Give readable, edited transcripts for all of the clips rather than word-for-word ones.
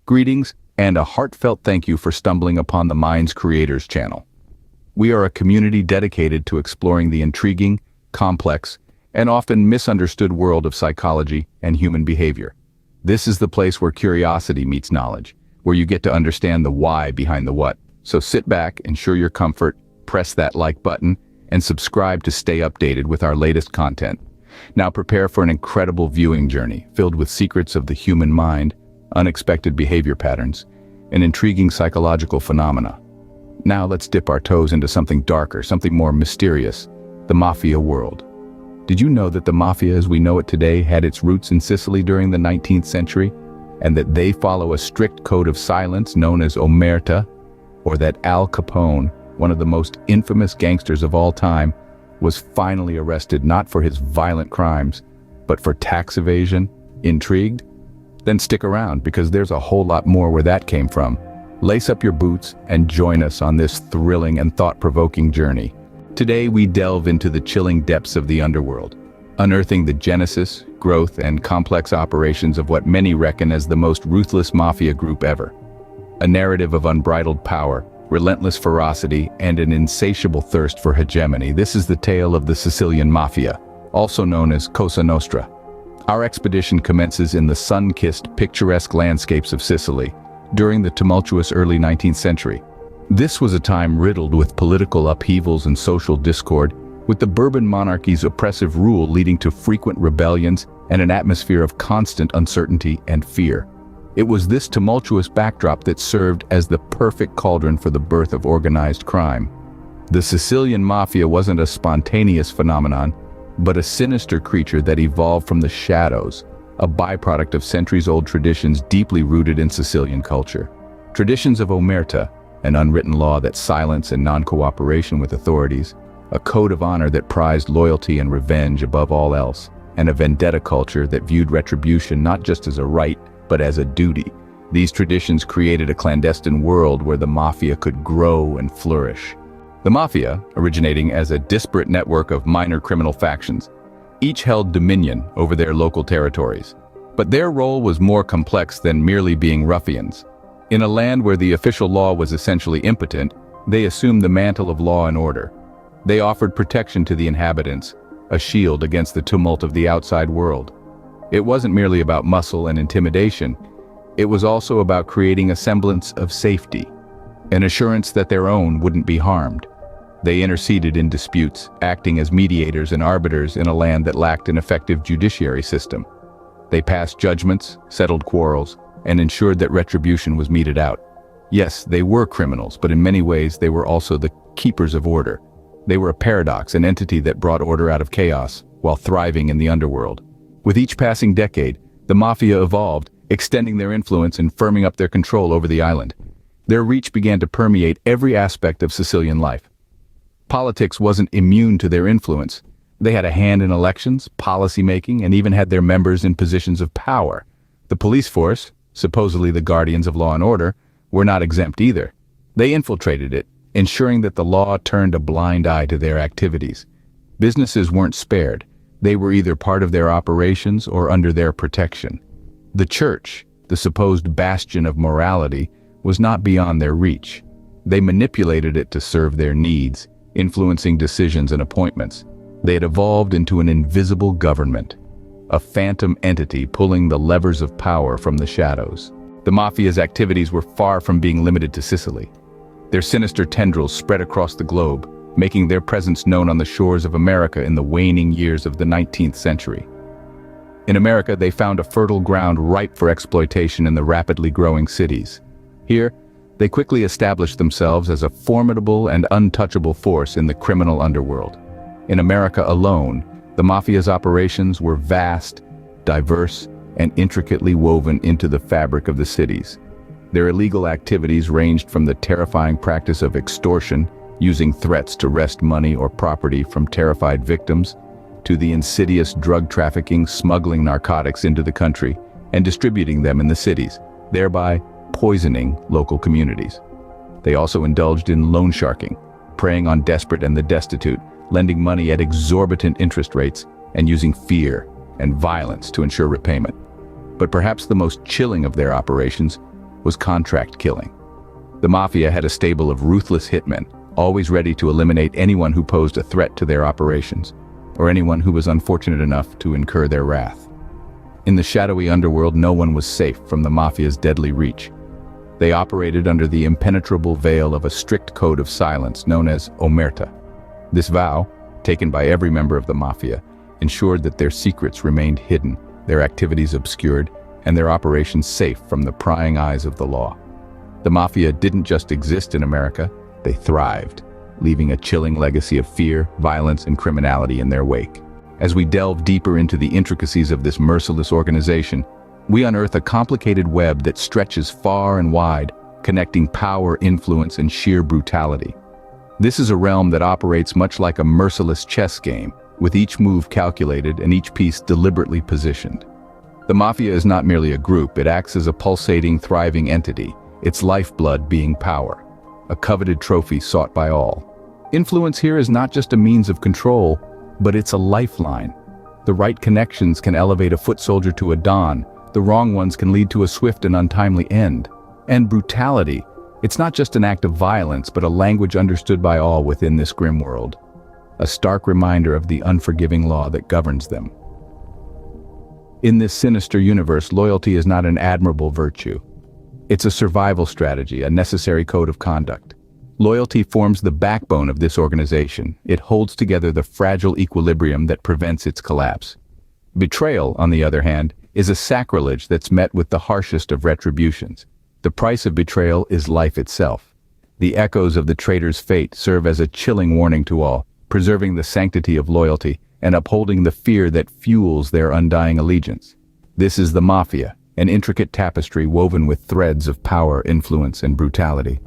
Greetings, and a heartfelt thank you for stumbling upon the Minds Creators channel. We are a community dedicated to exploring the intriguing, complex, and often misunderstood world of psychology and human behavior. This is the place where curiosity meets knowledge, where you get to understand the why behind the what. So sit back, ensure your comfort, press that like button, and subscribe to stay updated with our latest content. Now prepare for an incredible viewing journey filled with secrets of the human mind, unexpected behavior patterns, and intriguing psychological phenomena. Now let's dip our toes into something darker, something more mysterious, the Mafia world. Did you know that the Mafia as we know it today had its roots in Sicily during the 19th century, and that they follow a strict code of silence known as omerta, or that Al Capone, one of the most infamous gangsters of all time, was finally arrested not for his violent crimes, but for tax evasion? Intrigued? Then stick around, because there's a whole lot more where that came from. Lace up your boots and join us on this thrilling and thought-provoking journey. Today we delve into the chilling depths of the underworld, unearthing the genesis, growth, and complex operations of what many reckon as the most ruthless mafia group ever. A narrative of unbridled power, relentless ferocity, and an insatiable thirst for hegemony. This is the tale of the Sicilian Mafia, also known as Cosa Nostra. Our expedition commences in the sun-kissed, picturesque landscapes of Sicily during the tumultuous early 19th century. This was a time riddled with political upheavals and social discord, with the Bourbon monarchy's oppressive rule leading to frequent rebellions and an atmosphere of constant uncertainty and fear. It was this tumultuous backdrop that served as the perfect cauldron for the birth of organized crime. The Sicilian Mafia wasn't a spontaneous phenomenon, but a sinister creature that evolved from the shadows, a byproduct of centuries-old traditions deeply rooted in Sicilian culture. Traditions of omerta, an unwritten law that silence and non-cooperation with authorities, a code of honor that prized loyalty and revenge above all else, and a vendetta culture that viewed retribution not just as a right, but as a duty. These traditions created a clandestine world where the Mafia could grow and flourish. The Mafia, originating as a disparate network of minor criminal factions, each held dominion over their local territories. But their role was more complex than merely being ruffians. In a land where the official law was essentially impotent, they assumed the mantle of law and order. They offered protection to the inhabitants, a shield against the tumult of the outside world. It wasn't merely about muscle and intimidation. It was also about creating a semblance of safety, an assurance that their own wouldn't be harmed. They interceded in disputes, acting as mediators and arbiters in a land that lacked an effective judiciary system. They passed judgments, settled quarrels, and ensured that retribution was meted out. Yes, they were criminals, but in many ways they were also the keepers of order. They were a paradox, an entity that brought order out of chaos, while thriving in the underworld. With each passing decade, the Mafia evolved, extending their influence and firming up their control over the island. Their reach began to permeate every aspect of Sicilian life. Politics wasn't immune to their influence. They had a hand in elections, policy-making, and even had their members in positions of power. The police force, supposedly the guardians of law and order, were not exempt either. They infiltrated it, ensuring that the law turned a blind eye to their activities. Businesses weren't spared. They were either part of their operations or under their protection. The church, the supposed bastion of morality, was not beyond their reach. They manipulated it to serve their needs, influencing decisions and appointments. They had evolved into an invisible government, a phantom entity pulling the levers of power from the shadows. The Mafia's activities were far from being limited to Sicily. Their sinister tendrils spread across the globe, making their presence known on the shores of America in the waning years of the 19th century. In America, they found a fertile ground ripe for exploitation in the rapidly growing cities. Here, they quickly established themselves as a formidable and untouchable force in the criminal underworld. In America alone, the Mafia's operations were vast, diverse, and intricately woven into the fabric of the cities. Their illegal activities ranged from the terrifying practice of extortion, using threats to wrest money or property from terrified victims, to the insidious drug trafficking, smuggling narcotics into the country and distributing them in the cities, thereby poisoning local communities. They also indulged in loan sharking, preying on desperate and the destitute, lending money at exorbitant interest rates, and using fear and violence to ensure repayment. But perhaps the most chilling of their operations was contract killing. The Mafia had a stable of ruthless hitmen, always ready to eliminate anyone who posed a threat to their operations, or anyone who was unfortunate enough to incur their wrath. In the shadowy underworld, no one was safe from the Mafia's deadly reach. They operated under the impenetrable veil of a strict code of silence known as omerta. This vow, taken by every member of the Mafia, ensured that their secrets remained hidden, their activities obscured, and their operations safe from the prying eyes of the law. The Mafia didn't just exist in America, they thrived, leaving a chilling legacy of fear, violence, and criminality in their wake. As we delve deeper into the intricacies of this merciless organization, we unearth a complicated web that stretches far and wide, connecting power, influence, and sheer brutality. This is a realm that operates much like a merciless chess game, with each move calculated and each piece deliberately positioned. The Mafia is not merely a group, it acts as a pulsating, thriving entity, its lifeblood being power, a coveted trophy sought by all. Influence here is not just a means of control, but it's a lifeline. The right connections can elevate a foot soldier to a don, the wrong ones can lead to a swift and untimely end. And brutality, it's not just an act of violence, but a language understood by all within this grim world. A stark reminder of the unforgiving law that governs them. In this sinister universe, loyalty is not an admirable virtue. It's a survival strategy, a necessary code of conduct. Loyalty forms the backbone of this organization. It holds together the fragile equilibrium that prevents its collapse. Betrayal, on the other hand, is a sacrilege that's met with the harshest of retributions. The price of betrayal is life itself. The echoes of the traitor's fate serve as a chilling warning to all, preserving the sanctity of loyalty and upholding the fear that fuels their undying allegiance. This is the Mafia, an intricate tapestry woven with threads of power, influence, and brutality,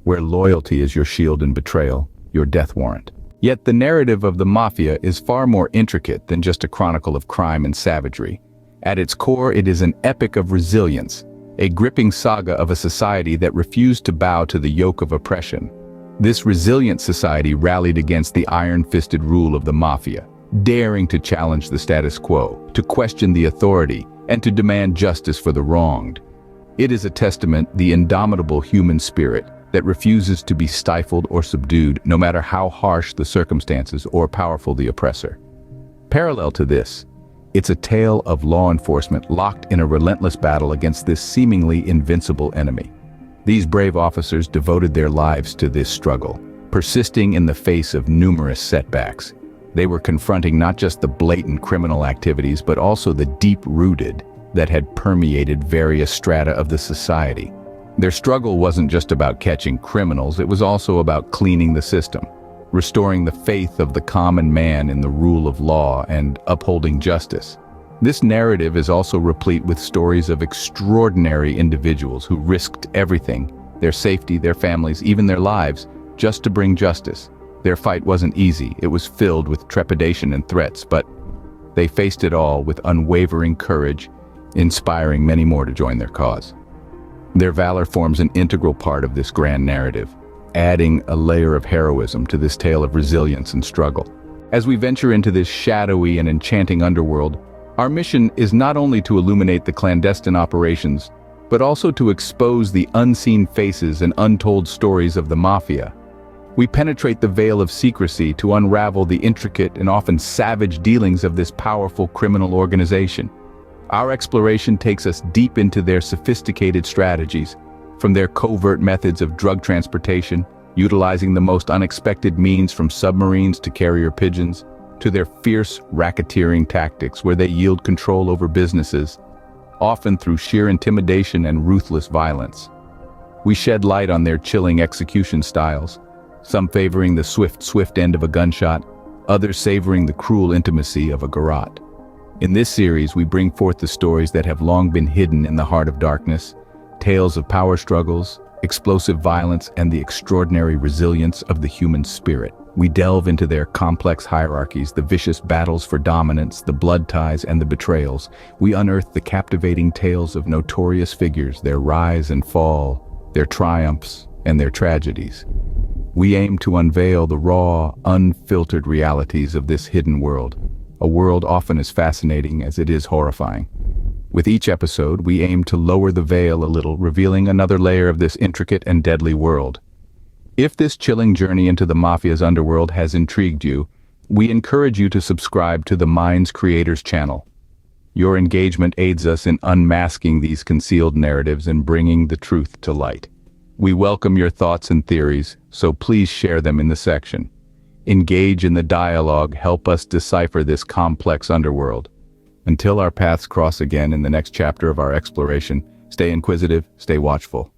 where loyalty is your shield and betrayal, your death warrant. Yet the narrative of the Mafia is far more intricate than just a chronicle of crime and savagery. At its core, it is an epic of resilience, a gripping saga of a society that refused to bow to the yoke of oppression. This resilient society rallied against the iron-fisted rule of the Mafia, daring to challenge the status quo, to question the authority, and to demand justice for the wronged. It is a testament to the indomitable human spirit that refuses to be stifled or subdued, no matter how harsh the circumstances or powerful the oppressor. Parallel to this, it's a tale of law enforcement locked in a relentless battle against this seemingly invincible enemy. These brave officers devoted their lives to this struggle, persisting in the face of numerous setbacks. They were confronting not just the blatant criminal activities, but also the deep-rooted that had permeated various strata of the society. Their struggle wasn't just about catching criminals, it was also about cleaning the system, restoring the faith of the common man in the rule of law, and upholding justice. This narrative is also replete with stories of extraordinary individuals who risked everything, their safety, their families, even their lives, just to bring justice. Their fight wasn't easy, it was filled with trepidation and threats, but they faced it all with unwavering courage, inspiring many more to join their cause. Their valor forms an integral part of this grand narrative, adding a layer of heroism to this tale of resilience and struggle. As we venture into this shadowy and enchanting underworld, our mission is not only to illuminate the clandestine operations, but also to expose the unseen faces and untold stories of the Mafia. We penetrate the veil of secrecy to unravel the intricate and often savage dealings of this powerful criminal organization. Our exploration takes us deep into their sophisticated strategies, from their covert methods of drug transportation, utilizing the most unexpected means from submarines to carrier pigeons, to their fierce racketeering tactics where they yield control over businesses, often through sheer intimidation and ruthless violence. We shed light on their chilling execution styles, some favoring the swift end of a gunshot, others savoring the cruel intimacy of a garrote. In this series, we bring forth the stories that have long been hidden in the heart of darkness, tales of power struggles, explosive violence, and the extraordinary resilience of the human spirit. We delve into their complex hierarchies, the vicious battles for dominance, the blood ties, and the betrayals. We unearth the captivating tales of notorious figures, their rise and fall, their triumphs, and their tragedies. We aim to unveil the raw, unfiltered realities of this hidden world, a world often as fascinating as it is horrifying. With each episode, we aim to lower the veil a little, revealing another layer of this intricate and deadly world. If this chilling journey into the Mafia's underworld has intrigued you, we encourage you to subscribe to the Minds Creators channel. Your engagement aids us in unmasking these concealed narratives and bringing the truth to light. We welcome your thoughts and theories, so please share them in the section. Engage in the dialogue, help us decipher this complex underworld. Until our paths cross again in the next chapter of our exploration, stay inquisitive, stay watchful.